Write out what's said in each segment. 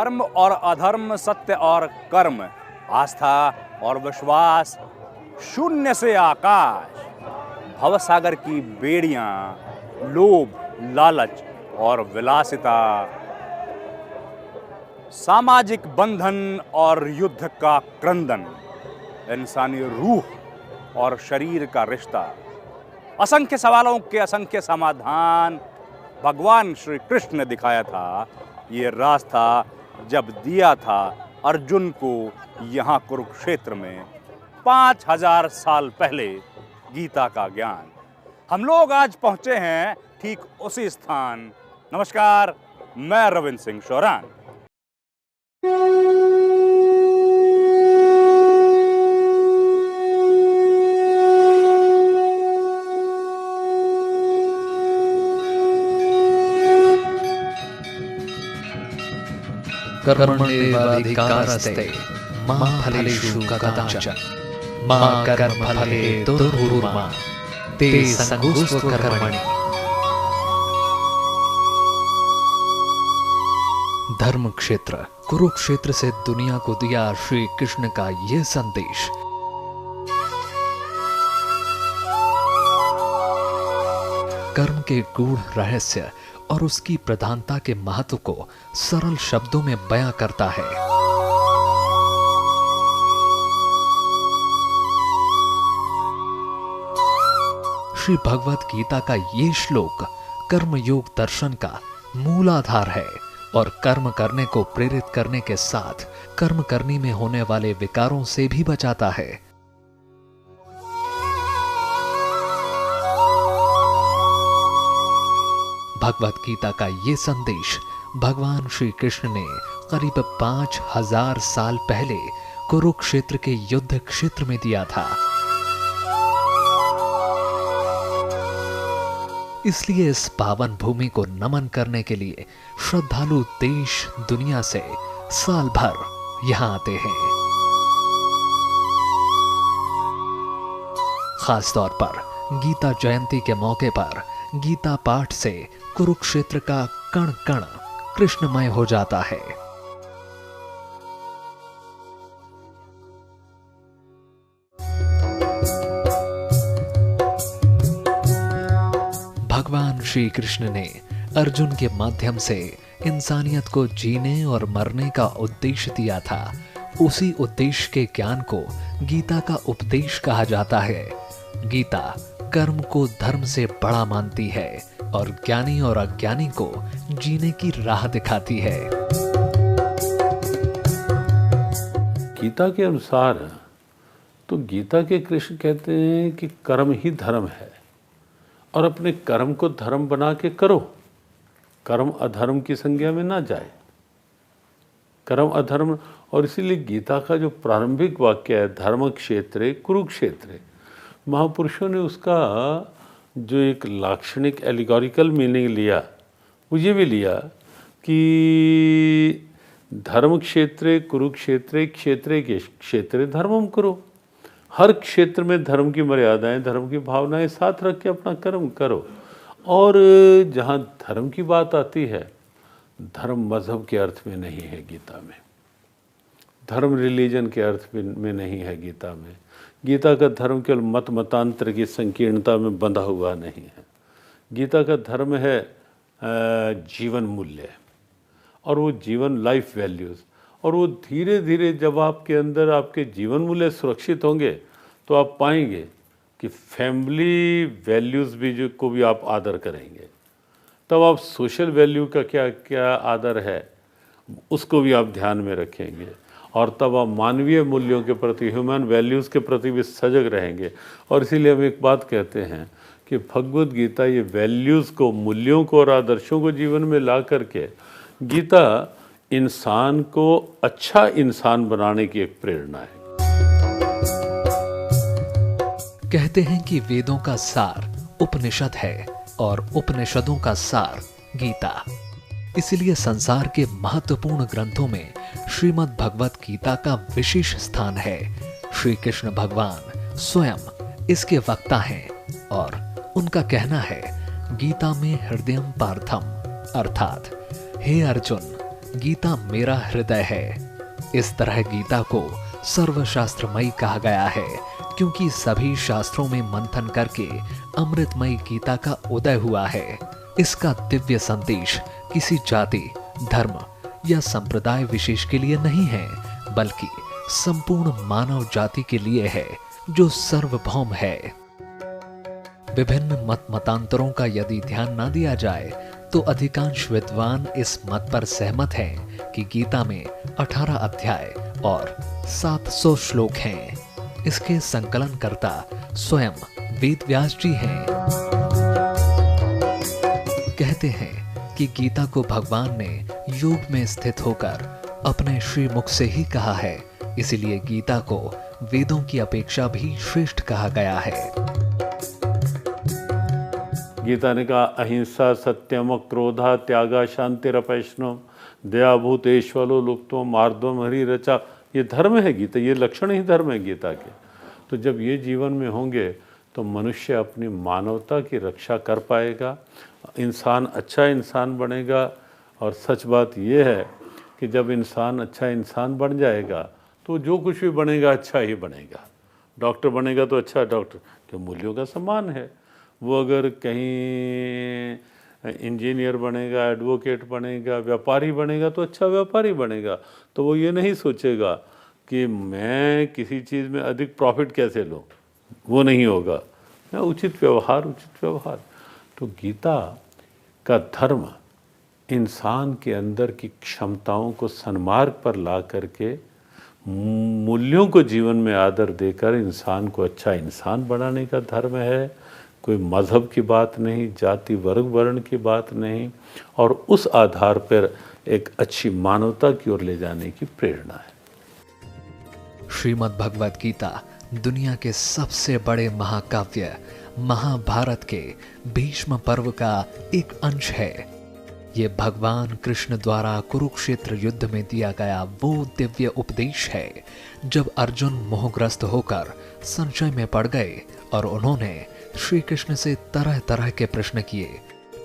धर्म और अधर्म, सत्य और कर्म, आस्था और विश्वास, शून्य से आकाश, भवसागर की बेड़ियां, लोभ, लालच और विलासिता, सामाजिक बंधन और युद्ध का क्रंदन, इंसानी रूह और शरीर का रिश्ता, असंख्य सवालों के असंख्य समाधान भगवान श्री कृष्ण ने दिखाया था। ये रास्ता जब दिया था अर्जुन को यहाँ कुरुक्षेत्र में 5000 साल पहले गीता का ज्ञान। हम लोग आज पहुंचे हैं ठीक उसी स्थान। नमस्कार, मैं रविंद्र सिंह शौरान। कर्मण्येवाधिकारस्ते मा फलेषु कदाचन मा कर्मफलेतुर्भूर्मा ते संगोऽस्त्व कर्मणि। धर्म क्षेत्र कुरुक्षेत्र से दुनिया को दिया श्री कृष्ण का यह संदेश। कर्म के गूढ़ रहस्य और उसकी प्रधानता के महत्व को सरल शब्दों में बयां करता है। श्री भगवत गीता का ये श्लोक कर्मयोग दर्शन का मूलाधार है और कर्म करने को प्रेरित करने के साथ कर्म करने में होने वाले विकारों से भी बचाता है। भगवत गीता का ये संदेश भगवान श्री कृष्ण ने करीब 5000 साल पहले कुरुक्षेत्र के युद्ध क्षेत्र में दिया था। इसलिए इस पावन भूमि को नमन करने के लिए श्रद्धालु देश दुनिया से साल भर यहां आते हैं। खास तौर पर गीता जयंती के मौके पर गीता पाठ से कुरुक्षेत्र का कण कण कृष्णमय हो जाता है। भगवान श्री कृष्ण ने अर्जुन के माध्यम से इंसानियत को जीने और मरने का उद्देश्य दिया था। उसी उद्देश्य के ज्ञान को गीता का उपदेश कहा जाता है। गीता कर्म को धर्म से बड़ा मानती है और ज्ञानी और अज्ञानी को जीने की राह दिखाती है। गीता के अनुसार तो गीता के कृष्ण कहते हैं कि कर्म ही धर्म है और अपने कर्म को धर्म बना के करो। कर्म अधर्म की संज्ञा में ना जाए। कर्म अधर्म, और इसीलिए गीता का जो प्रारंभिक वाक्य है धर्म क्षेत्रे कुरुक्षेत्रे, महापुरुषों ने उसका जो एक लाक्षणिक एलिगोरिकल मीनिंग लिया वो ये भी लिया कि धर्म क्षेत्रे कुरुक्षेत्रे क्षेत्रे के क्षेत्रे धर्मम करो। हर क्षेत्र में धर्म की मर्यादाएं, धर्म की भावनाएं साथ रख के अपना कर्म करो। और जहाँ धर्म की बात आती है, धर्म मजहब के अर्थ में नहीं है गीता में, धर्म रिलीजन के अर्थ में नहीं है गीता में। गीता का धर्म केवल मत मतांतर की संकीर्णता में बंधा हुआ नहीं है। गीता का धर्म है जीवन मूल्य, और वो जीवन लाइफ वैल्यूज़, और वो धीरे धीरे जब आपके अंदर आपके जीवन मूल्य सुरक्षित होंगे तो आप पाएंगे कि फैमिली वैल्यूज़ भी जो को भी आप आदर करेंगे। तब आप सोशल वैल्यू का क्या क्या आदर है उसको भी आप ध्यान में रखेंगे, और तब आप मानवीय मूल्यों के प्रति, ह्यूमन वैल्यूज़ के प्रति भी सजग रहेंगे। और इसीलिए हम एक बात कहते हैं कि भगवत गीता ये वैल्यूज़ को, मूल्यों को और आदर्शों को जीवन में ला करके गीता इंसान को अच्छा इंसान बनाने की एक प्रेरणा है। कहते हैं कि वेदों का सार उपनिषद है और उपनिषदों का सार गीता। इसलिए संसार के महत्वपूर्ण ग्रंथों में श्रीमद् भगवत गीता का विशेष स्थान है। श्री कृष्ण भगवान स्वयं इसके वक्ता हैं और उनका कहना है, गीता में हृदयम पार्थम, अर्थात हे अर्जुन, गीता मेरा हृदय है। इस तरह गीता को सर्वशास्त्रमयी कहा गया है क्योंकि सभी शास्त्रों में मंथन करके अमृतमयी गीता का उदय हुआ है। इसका दिव्य संदेश किसी जाति, धर्म या संप्रदाय विशेष के लिए नहीं है, बल्कि संपूर्ण मानव जाति के लिए है जो सर्वभौम है। विभिन्न मत मतांतरों का यदि ध्यान न दिया जाए तो अधिकांश विद्वान इस मत पर सहमत हैं कि गीता में 18 अध्याय और 700 श्लोक हैं। इसके संकलनकर्ता स्वयं वेद व्यास जी हैं। कहते हैं कि गीता को भगवान ने योग में स्थित होकर अपने श्रीमुख से ही कहा है, इसलिए गीता को वेदों की अपेक्षा भी श्रेष्ठ कहा गया है। गीता ने कहा अहिंसा सत्यम क्रोधा त्यागा शांतिरपैष्णो दया भूतेश्वलो लुप्तो मार्दवम हरि रचा। ये धर्म है गीता, ये लक्षण ही धर्म है गीता के। तो जब ये जीवन में होंगे तो मनुष्य अपनी मानवता की रक्षा कर पाएगा, इंसान अच्छा इंसान बनेगा। और सच बात ये है कि जब इंसान अच्छा इंसान बन जाएगा तो जो कुछ भी बनेगा अच्छा ही बनेगा। डॉक्टर बनेगा तो अच्छा डॉक्टर, क्यों मूल्यों का सम्मान है। वो अगर कहीं इंजीनियर बनेगा, एडवोकेट बनेगा, व्यापारी बनेगा तो अच्छा व्यापारी बनेगा। तो वो ये नहीं सोचेगा कि मैं किसी चीज़ में अधिक प्रॉफिट कैसे लूँ, वो नहीं होगा। मैं उचित व्यवहार। तो गीता का धर्म इंसान के अंदर की क्षमताओं को सन्मार्ग पर ला करके मूल्यों को जीवन में आदर देकर इंसान को अच्छा इंसान बनाने का धर्म है। कोई मज़हब की बात नहीं, जाति वर्ग वर्ण की बात नहीं, और उस आधार पर एक अच्छी मानवता की ओर ले जाने की प्रेरणा है। श्रीमद् भगवत गीता दुनिया के सबसे बड़े महाकाव्य महाभारत के भीष्म पर्व का एक अंश है। ये भगवान कृष्ण द्वारा कुरुक्षेत्र युद्ध में दिया गया वो दिव्य उपदेश है जब अर्जुन मोहग्रस्त होकर संशय में पड़ गए और उन्होंने श्री कृष्ण से तरह तरह के प्रश्न किए।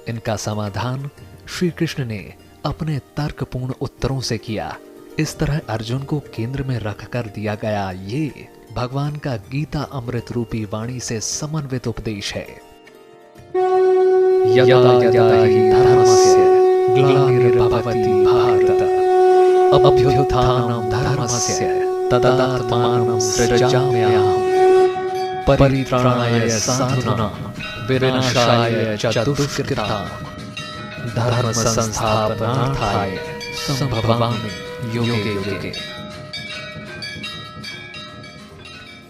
इनका समाधान श्री कृष्ण ने अपने तर्कपूर्ण उत्तरों से किया। इस तरह अर्जुन को केंद्र में रखकर दिया गया ये भगवान का गीता अमृत रूपी वाणी से समन्वित उपदेश है। यदा यदा हि धर्मस्य ग्लानिर्भवति भारत अभ्युत्थानं धर्मस्य तदात्मानं सृजाम्यहम् परित्राणाय साधूनां विनाशाय च दुष्कृतां धर्म संस्थापनार्थाय संभवामि युगे युगे।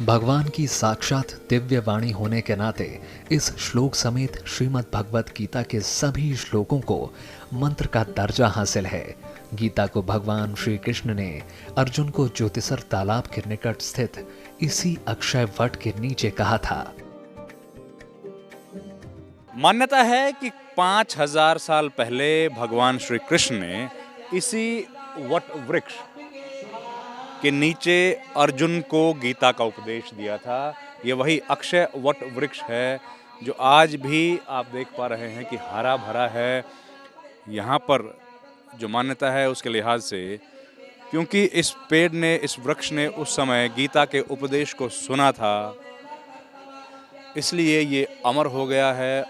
भगवान की साक्षात दिव्य वाणी होने के नाते इस श्लोक समेत श्रीमद् भगवत गीता के सभी श्लोकों को मंत्र का दर्जा हासिल है। गीता को भगवान श्री कृष्ण ने अर्जुन को ज्योतिसर तालाब के निकट स्थित इसी अक्षय वट के नीचे कहा था। मान्यता है कि 5000 साल पहले भगवान श्री कृष्ण ने इसी वट वृक्ष के नीचे अर्जुन को गीता का उपदेश दिया था। ये वही अक्षय वट वृक्ष है जो आज भी आप देख पा रहे हैं कि हरा भरा है। यहाँ पर जो मान्यता है उसके लिहाज से, क्योंकि इस पेड़ ने, इस वृक्ष ने उस समय गीता के उपदेश को सुना था, इसलिए ये अमर हो गया है,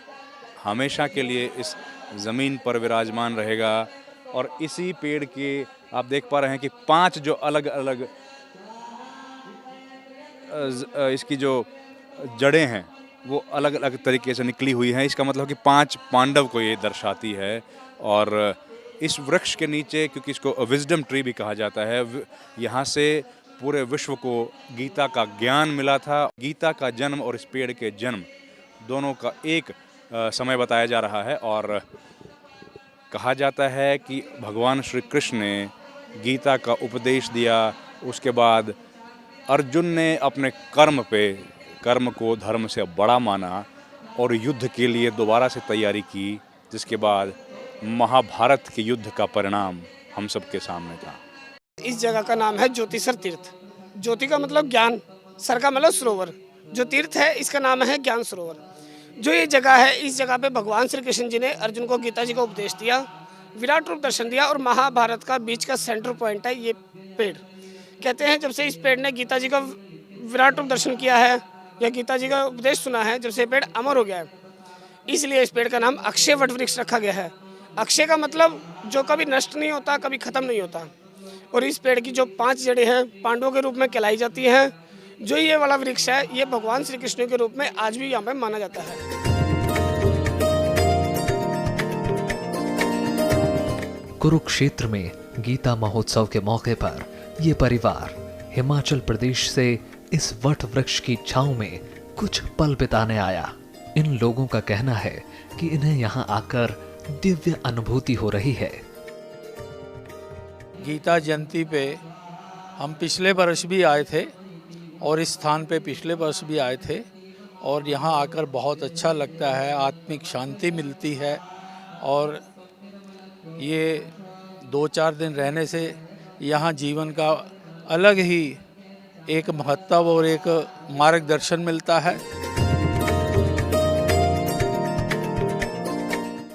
हमेशा के लिए इस ज़मीन पर विराजमान रहेगा। और इसी पेड़ के आप देख पा रहे हैं कि 5 जो अलग अलग इसकी जो जड़ें हैं वो अलग अलग तरीके से निकली हुई हैं। इसका मतलब कि 5 पांडव को ये दर्शाती है। और इस वृक्ष के नीचे, क्योंकि इसको विजडम ट्री भी कहा जाता है, यहाँ से पूरे विश्व को गीता का ज्ञान मिला था। गीता का जन्म और इस पेड़ के जन्म दोनों का एक समय बताया जा रहा है। और कहा जाता है कि भगवान श्री कृष्ण ने गीता का उपदेश दिया, उसके बाद अर्जुन ने अपने कर्म को धर्म से बड़ा माना और युद्ध के लिए दोबारा से तैयारी की, जिसके बाद महाभारत के युद्ध का परिणाम हम सबके सामने था। इस जगह का नाम है ज्योतिसर तीर्थ। ज्योति का मतलब ज्ञान, सर का मतलब सरोवर। जो तीर्थ है इसका नाम है ज्ञान सरोवर। जो ये जगह है, इस जगह पे भगवान श्री कृष्ण जी ने अर्जुन को गीता जी का उपदेश दिया। विराट रूप दर्शन दिया और महाभारत का बीच का सेंटर पॉइंट है ये पेड़। कहते हैं जब से इस पेड़ ने गीता जी का विराट रूप दर्शन किया है या गीता जी का उपदेश सुना है, जब से पेड़ अमर हो गया है, इसलिए इस पेड़ का नाम अक्षय वट वृक्ष रखा गया है। अक्षय का मतलब जो कभी नष्ट नहीं होता, कभी खत्म नहीं होता। और इस पेड़ की जो 5 जड़ें हैं पांडवों के रूप में कहलाई जाती हैं। जो ये वाला वृक्ष है ये भगवान श्री कृष्ण के रूप में आज भी यहाँ पे माना जाता है। कुरुक्षेत्र में गीता महोत्सव के मौके पर ये परिवार हिमाचल प्रदेश से इस वट वृक्ष की छांव में कुछ पल बिताने आया। इन लोगों का कहना है कि इन्हें यहाँ आकर दिव्य अनुभूति हो रही है। गीता जयंती पे हम पिछले वर्ष भी आए थे और इस स्थान पे पिछले वर्ष भी आए थे और यहाँ आकर बहुत अच्छा लगता है, आत्मिक शांति मिलती है और ये 2-4 दिन रहने से यहाँ जीवन का अलग ही एक महत्व और एक मार्गदर्शन मिलता है।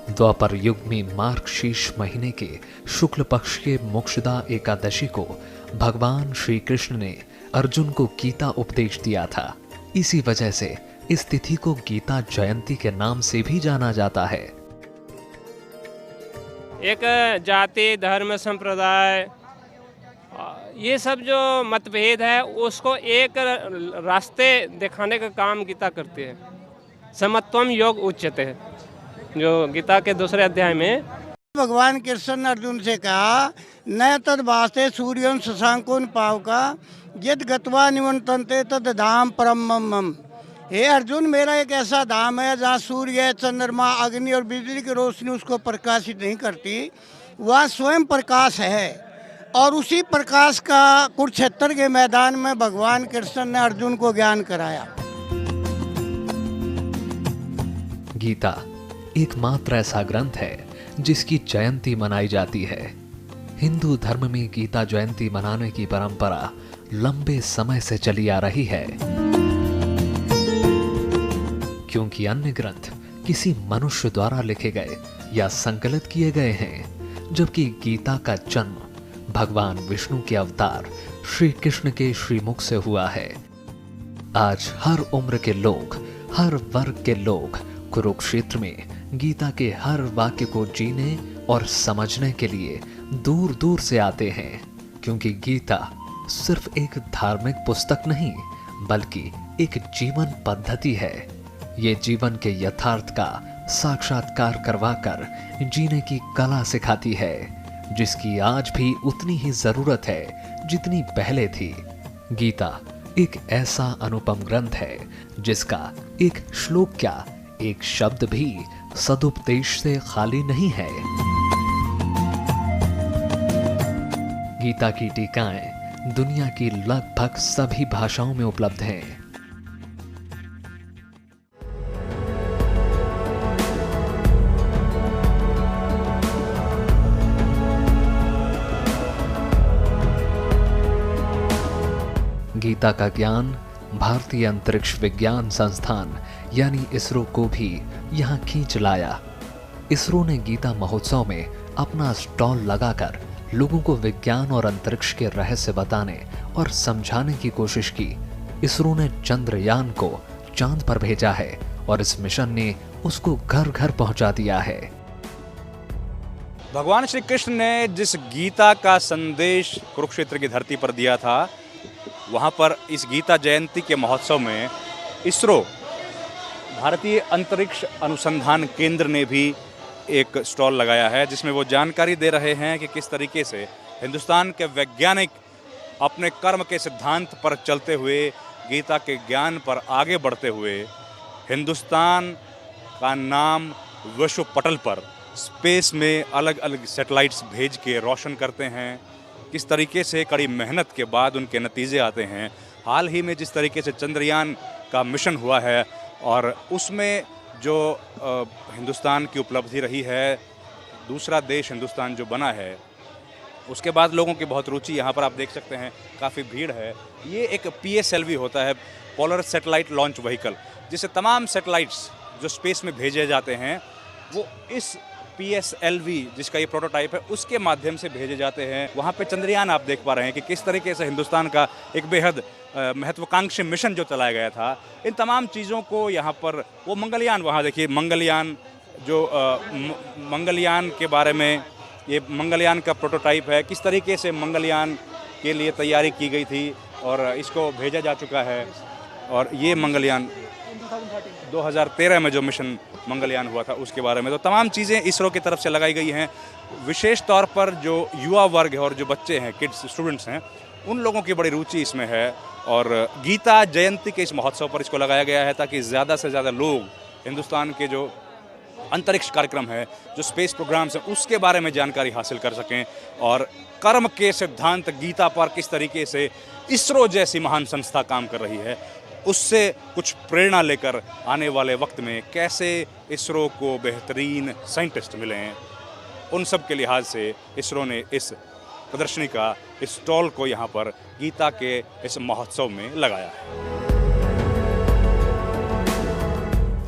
द्वापर युग में मार्गशीर्ष महीने के शुक्ल पक्ष के मोक्षदा एकादशी को भगवान श्री कृष्ण ने अर्जुन को गीता उपदेश दिया था। इसी वजह से इस तिथि को गीता जयंती के नाम से भी जाना जाता है। एक जाति, धर्म, संप्रदाय, ये सब जो मतभेद है उसको एक रास्ते दिखाने का काम गीता करती है। समत्वम योग उच्यते है, जो गीता के दूसरे अध्याय में भगवान कृष्ण ने अर्जुन से कहा, न तद वास्ते सूर्यों शशांकोन पावका यद गत्वा निवंतन्ते तद धाम परम मम। हे अर्जुन, मेरा एक ऐसा धाम है जहाँ सूर्य, चंद्रमा, अग्नि और बिजली की रोशनी उसको प्रकाशित नहीं करती। वह स्वयं प्रकाश है और उसी प्रकाश का कुरुक्षेत्र के मैदान में भगवान कृष्ण ने अर्जुन को ज्ञान कराया। गीता एकमात्र ऐसा ग्रंथ है जिसकी जयंती मनाई जाती है। हिंदू धर्म में गीता जयंती मनाने की परंपरा लंबे समय से चली आ रही है, क्योंकि अन्य ग्रंथ किसी मनुष्य द्वारा लिखे गए या संकलित किए गए हैं, जबकि गीता का जन्म भगवान विष्णु के अवतार श्री कृष्ण के श्रीमुख से हुआ है। आज हर उम्र के लोग, हर वर्ग के लोग कुरुक्षेत्र में गीता के हर वाक्य को जीने और समझने के लिए दूर दूर से आते हैं, क्योंकि गीता सिर्फ एक धार्मिक पुस्तक नहीं बल्कि एक जीवन पद्धति है। ये जीवन के यथार्थ का साक्षात्कार करवाकर जीने की कला सिखाती है, जिसकी आज भी उतनी ही जरूरत है जितनी पहले थी। गीता एक ऐसा अनुपम ग्रंथ है जिसका एक श्लोक क्या, एक शब्द भी सदुपदेश से खाली नहीं है। गीता की टीकाएं दुनिया की लगभग सभी भाषाओं में उपलब्ध हैं। गीता का ज्ञान भारतीय अंतरिक्ष विज्ञान संस्थान यानी इसरो को भी यहाँ खींच लाया। इसरो ने गीता महोत्सव में अपना स्टॉल लगाकर लोगों को विज्ञान और अंतरिक्ष के रहस्य बताने और समझाने की कोशिश की। इसरो ने चंद्रयान को चांद पर भेजा है और इस मिशन ने उसको घर घर पहुंचा दिया है। भगवान श्री कृष्ण ने जिस गीता का संदेश कुरुक्षेत्र की धरती पर दिया था, वहाँ पर इस गीता जयंती के महोत्सव में इसरो, भारतीय अंतरिक्ष अनुसंधान केंद्र ने भी एक स्टॉल लगाया है, जिसमें वो जानकारी दे रहे हैं कि किस तरीके से हिंदुस्तान के वैज्ञानिक अपने कर्म के सिद्धांत पर चलते हुए, गीता के ज्ञान पर आगे बढ़ते हुए हिंदुस्तान का नाम विश्व पटल पर स्पेस में अलग अलग सैटेलाइट्स भेज के रोशन करते हैं। किस तरीके से कड़ी मेहनत के बाद उनके नतीजे आते हैं। हाल ही में जिस तरीके से चंद्रयान का मिशन हुआ है और उसमें जो हिंदुस्तान की उपलब्धि रही है, दूसरा देश हिंदुस्तान जो बना है, उसके बाद लोगों की बहुत रुचि, यहाँ पर आप देख सकते हैं काफ़ी भीड़ है। ये एक PSLV होता है, पोलर सैटेलाइट लॉन्च व्हीकल, जिससे तमाम सैटेलाइट्स जो स्पेस में भेजे जाते हैं वो इस PSLV जिसका ये प्रोटोटाइप है उसके माध्यम से भेजे जाते हैं। वहाँ पे चंद्रयान आप देख पा रहे हैं कि किस तरीके से हिंदुस्तान का एक बेहद महत्वाकांक्षी मिशन जो चलाया गया था, इन तमाम चीज़ों को यहाँ पर वो मंगलयान, वहाँ देखिए मंगलयान जो मंगलयान के बारे में, ये मंगलयान का प्रोटोटाइप है, किस तरीके से मंगलयान के लिए तैयारी की गई थी और इसको भेजा जा चुका है। और ये मंगलयान 2013 में जो मिशन मंगलयान हुआ था उसके बारे में, तो तमाम चीज़ें इसरो की तरफ से लगाई गई हैं। विशेष तौर पर जो युवा वर्ग है और जो बच्चे हैं, किड्स स्टूडेंट्स हैं, उन लोगों की बड़ी रुचि इसमें है। और गीता जयंती के इस महोत्सव पर इसको लगाया गया है ताकि ज़्यादा से ज़्यादा लोग हिंदुस्तान के जो अंतरिक्ष कार्यक्रम है, जो स्पेस प्रोग्राम्स हैं, उसके बारे में जानकारी हासिल कर सकें और कर्म के सिद्धांत गीता पर किस तरीके से इसरो जैसी महान संस्था काम कर रही है, उससे कुछ प्रेरणा लेकर आने वाले वक्त में कैसे इसरो को बेहतरीन साइंटिस्ट मिलें, उन सब के लिहाज से इसरो ने इस प्रदर्शनी का, इस स्टॉल को यहाँ पर गीता के इस महोत्सव में लगाया है।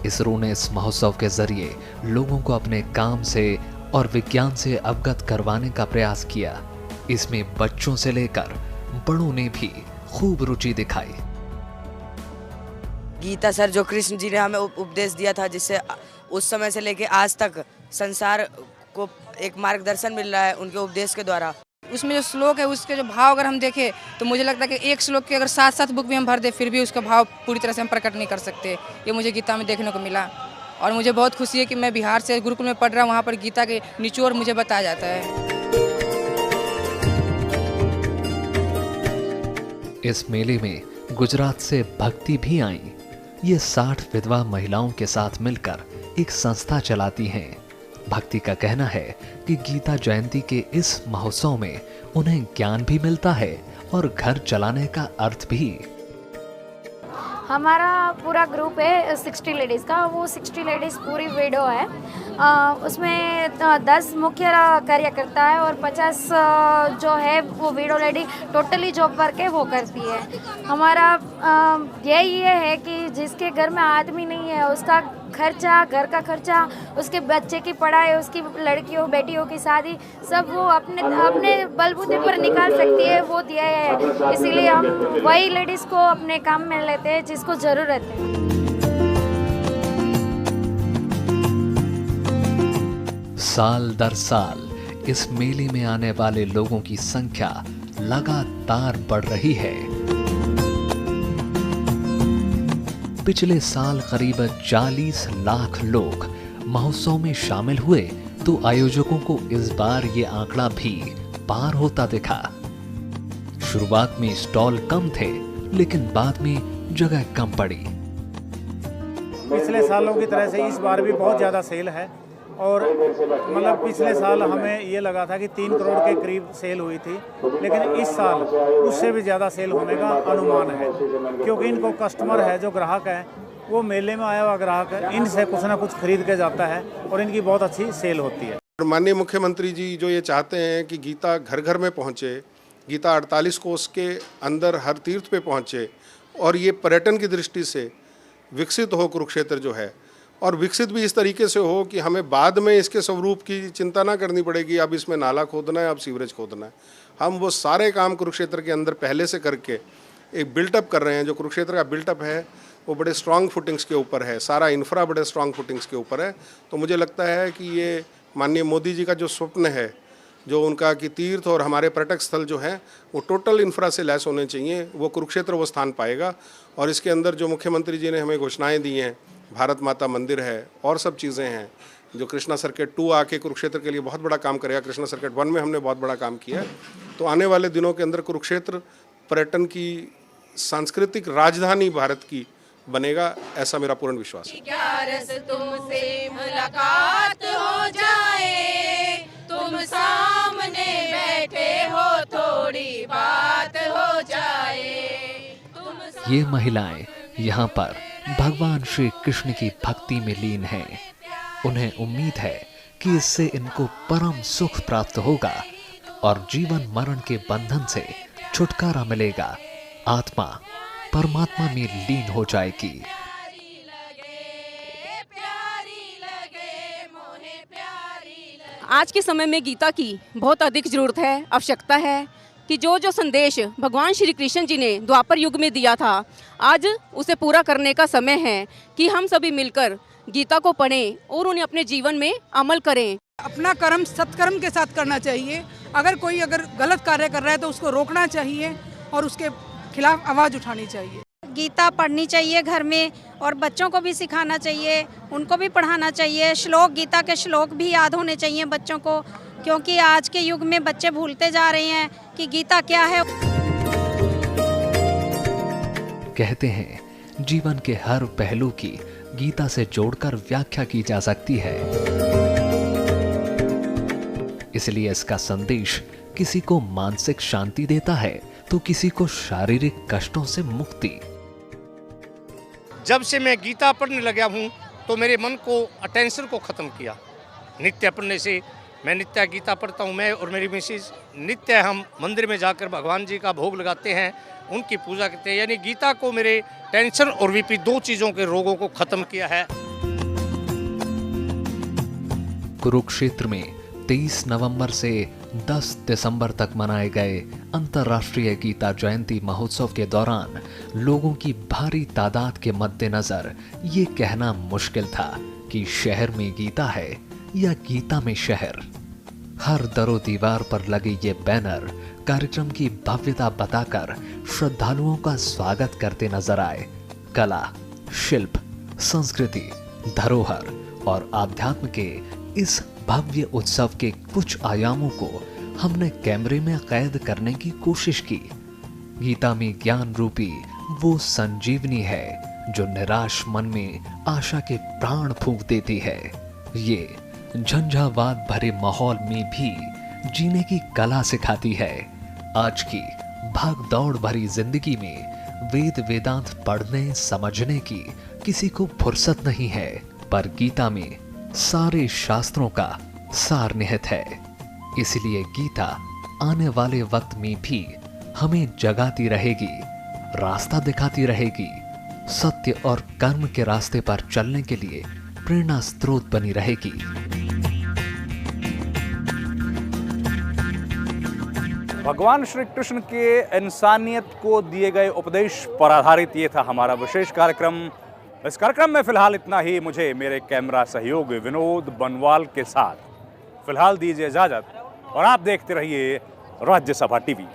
इसरो ने इस महोत्सव के जरिए लोगों को अपने काम से और विज्ञान से अवगत करवाने का प्रयास किया। इसमें बच्चों से लेकर बड़ों ने भी खूब रुचि दिखाई। गीता सर जो कृष्ण जी ने हमें उपदेश दिया था, जिससे उस समय से लेके आज तक संसार को एक मार्गदर्शन मिल रहा है उनके उपदेश के द्वारा। उसमें जो श्लोक है उसके जो भाव अगर हम देखें तो मुझे लगता है कि एक श्लोक के अगर 7-7 बुक भी हम भर दे फिर भी उसका भाव पूरी तरह से हम प्रकट नहीं कर सकते। ये मुझे गीता में देखने को मिला और मुझे बहुत खुशी है कि मैं बिहार से गुरुकुल में पढ़ रहा हूँ, वहाँ पर गीता के निचोड़ मुझे बताया जाता है। इस मेले में गुजरात से भक्ति भी आई। ये 60 विधवा महिलाओं के साथ मिलकर एक संस्था चलाती हैं। भक्ति का कहना है कि गीता जयंती के इस महोत्सव में उन्हें ज्ञान भी मिलता है और घर चलाने का अर्थ भी। हमारा पूरा ग्रुप है 60 लेडीज़ का, वो 60 लेडीज़ पूरी विडो है। उसमें 10 मुख्य कार्यकर्ता है और 50 जो है वो window lady totally job work है वो करती है। हमारा यही ये है कि जिसके घर में आदमी नहीं है उसका खर्चा, घर का खर्चा, उसके बच्चे की पढ़ाई, उसकी लड़कियों बेटियों की शादी, सब वो अपने बलबूते पर निकाल सकती है, वो दिया है। इसीलिए हम वही लेडीज़ को अपने काम में लेते हैं जिसको ज़रूरत है। साल दर साल इस मेले में आने वाले लोगों की संख्या लगातार बढ़ रही है। पिछले साल करीब 40 लाख लोग महोत्सव में शामिल हुए, तो आयोजकों को इस बार ये आंकड़ा भी पार होता दिखा। शुरुआत में स्टॉल कम थे, लेकिन बाद में जगह कम पड़ी। पिछले सालों की तरह से इस बार भी बहुत ज़्यादा सेल है और मतलब पिछले साल हमें ये लगा था कि 3 करोड़ के करीब सेल हुई थी, लेकिन इस साल उससे भी ज़्यादा सेल होने का अनुमान है, क्योंकि इनको कस्टमर है, जो ग्राहक है वो मेले में आया हुआ ग्राहक है, इनसे कुछ ना कुछ खरीद के जाता है और इनकी बहुत अच्छी सेल होती है। माननीय मुख्यमंत्री जी जो ये चाहते हैं कि गीता घर घर में पहुँचे, गीता 48 कोस के अंदर हर तीर्थ पे पहुँचे और ये पर्यटन की दृष्टि से विकसित हो कुरुक्षेत्र जो है, और विकसित भी इस तरीके से हो कि हमें बाद में इसके स्वरूप की चिंता ना करनी पड़ेगी, अब इसमें नाला खोदना है, अब सीवरेज खोदना है। हम वो सारे काम कुरुक्षेत्र के अंदर पहले से करके एक बिल्टअप कर रहे हैं। जो कुरुक्षेत्र का बिल्टअप है वो बड़े स्ट्रॉन्ग फुटिंग्स के ऊपर है, सारा इंफ्रा बड़े स्ट्रॉन्ग फुटिंग्स के ऊपर है। तो मुझे लगता है कि ये माननीय मोदी जी का जो स्वप्न है, जो उनका कि तीर्थ और हमारे पर्यटक स्थल जो हैं वो टोटल इंफ्रा से लैस होने चाहिए, वो कुरुक्षेत्र वो स्थान पाएगा। और इसके अंदर जो मुख्यमंत्री जी ने हमें घोषणाएँ दी हैं, भारत माता मंदिर है और सब चीज़ें हैं, जो कृष्णा सर्किट 2 आके कुरुक्षेत्र के लिए बहुत बड़ा काम करेगा। कृष्णा सर्किट 1 में हमने बहुत बड़ा काम किया है। तो आने वाले दिनों के अंदर कुरुक्षेत्र पर्यटन की सांस्कृतिक राजधानी भारत की बनेगा, ऐसा मेरा पूर्ण विश्वास है। तुमसे मुलाकात हो जाए, तुम सामने बैठे हो, थोड़ी बात हो जाए। ये महिलाएं यहाँ पर भगवान श्री कृष्ण की भक्ति में लीन हैं। उन्हें उम्मीद है कि इससे इनको परम सुख प्राप्त होगा और जीवन मरण के बंधन से छुटकारा मिलेगा। आत्मा परमात्मा में लीन हो जाएगी। प्यारी लगे मोहे प्यारी आज के समय में गीता की बहुत अधिक ज़रूरत है, आवश्यकता है कि जो संदेश भगवान श्री कृष्ण जी ने द्वापर युग में दिया था, आज उसे पूरा करने का समय है कि हम सभी मिलकर गीता को पढ़ें और उन्हें अपने जीवन में अमल करें। अपना कर्म सत्कर्म के साथ करना चाहिए। अगर कोई गलत कार्य कर रहा है तो उसको रोकना चाहिए और उसके खिलाफ आवाज़ उठानी चाहिए। गीता पढ़नी चाहिए घर में और बच्चों को भी सिखाना चाहिए, उनको भी पढ़ाना चाहिए। श्लोक, गीता के श्लोक भी याद होने चाहिए बच्चों को, क्योंकि आज के युग में बच्चे भूलते जा रहे हैं कि गीता क्या है। कहते हैं जीवन के हर पहलू की गीता से जोड़कर व्याख्या की जा सकती है, इसलिए इसका संदेश किसी को मानसिक शांति देता है तो किसी को शारीरिक कष्टों से मुक्ति। जब से मैं गीता पढ़ने लगा हूँ तो मेरे मन को अटेंशन को ख़त्म किया। नित्य पढ़ने से मैं नित्य गीता पढ़ता हूँ। मैं और मेरी मिसेज नित्य हम मंदिर में जाकर भगवान जी का भोग लगाते हैं, उनकी पूजा करते हैं। यानी गीता को मेरे टेंशन और बीपी, दो चीज़ों के रोगों को ख़त्म किया है। कुरुक्षेत्र में 23 नवंबर से 10 दिसंबर तक मनाए गए अंतर्राष्ट्रीय गीता जयंती महोत्सव के दौरान लोगों की भारी तादाद के मद्देनजर ये कहना मुश्किल था कि शहर में गीता है या गीता में शहर। हर दरो दीवार पर लगे ये बैनर कार्यक्रम की भव्यता बताकर श्रद्धालुओं का स्वागत करते नजर आए। कला, शिल्प, संस्कृति, धरोहर और आध्यात्म के इस भव्य उत्सव के कुछ आयामों को हमने कैमरे में कैद करने की कोशिश की। गीता में ज्ञान रूपी वो संजीवनी है जो निराश मन में आशा के प्राण फूंक देती है। ये झंझावात भरे माहौल में भी जीने की कला सिखाती है। आज की भाग दौड़ भरी जिंदगी में वेद वेदांत पढ़ने समझने की किसी को फुर्सत नहीं है, पर गीता में सारे शास्त्रों का सार निहित है। इसलिए गीता आने वाले वक्त में भी हमें जगाती रहेगी, रास्ता दिखाती रहेगी, सत्य और कर्म के रास्ते पर चलने के लिए प्रेरणा स्रोत बनी रहेगी। भगवान श्री कृष्ण के इंसानियत को दिए गए उपदेश पर आधारित ये था हमारा विशेष कार्यक्रम। इस कार्यक्रम में फिलहाल इतना ही। मुझे मेरे कैमरा सहयोगी विनोद बनवाल के साथ फिलहाल दीजिए इजाजत और आप देखते रहिए राज्यसभा टीवी।